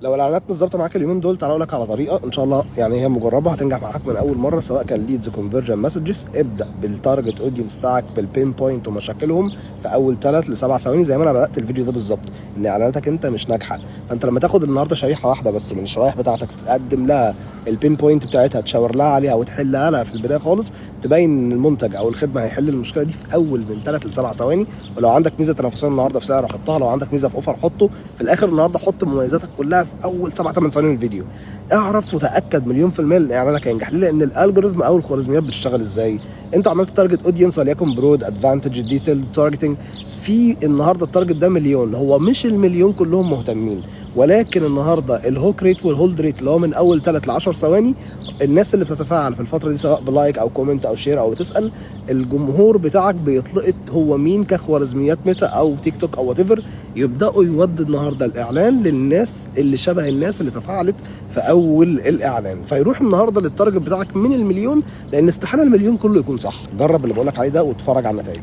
لو الاعلانات مش ظابطه معاك اليومين دول، تعالى اقول لك على طريقه ان شاء الله يعني هي مجربه هتنجح معاك من اول مره، سواء كان ليدز كونفرجن مسجز. ابدا بالتارجت اودينس بتاعك بالبين بوينت ومشاكلهم في اول 3 ل 7 ثواني، زي ما انا بدات الفيديو ده بالظبط. ان اعلاناتك انت مش ناجحه، فانت لما تاخد النهارده شريحه واحده بس من الشرايح بتاعتك، تقدم لها البين بوينت بتاعتها، تشاور لها عليها وتحلها لها في البدايه خالص، تبين ان المنتج او الخدمه هيحل المشكله دي في اول من 3 ل 7 ثواني. ولو عندك ميزه تنافسيه النهارده في سعر حطها، لو عندك ميزه في اوفر حطه في الاخر النهارده، حط مميزاتك كلها في اول 7 8 ثواني من الفيديو. اعرف وتاكد مليون في المية ان اعلانك هينجح. ليه؟ لان الالجوريثم او الخوارزميات بتشتغل ازاي؟ انت عملت تارجت اودينس وليكن برود ادفانتج ديتيل تارجتنج، في النهارده التارجت ده مليون، هو مش المليون كلهم مهتمين، ولكن النهارده الهوك ريت والهولد ريت اللي هو من اول 3 ل 10 ثواني، الناس اللي بتتفاعل في الفتره دي سواء بلايك او كومنت او شير او تسال، الجمهور بتاعك بيطلقت هو مين كخوارزميات ميتا او تيك توك او وات ايفر، يبداوا يودوا النهارده الاعلان للناس اللي شبه الناس اللي تفاعلت في اول الاعلان، فيروح النهارده للتارجت بتاعك من المليون، لان استحاله المليون كله يكون صح. جرب اللي بقول لك عليه ده واتفرج على النتائج.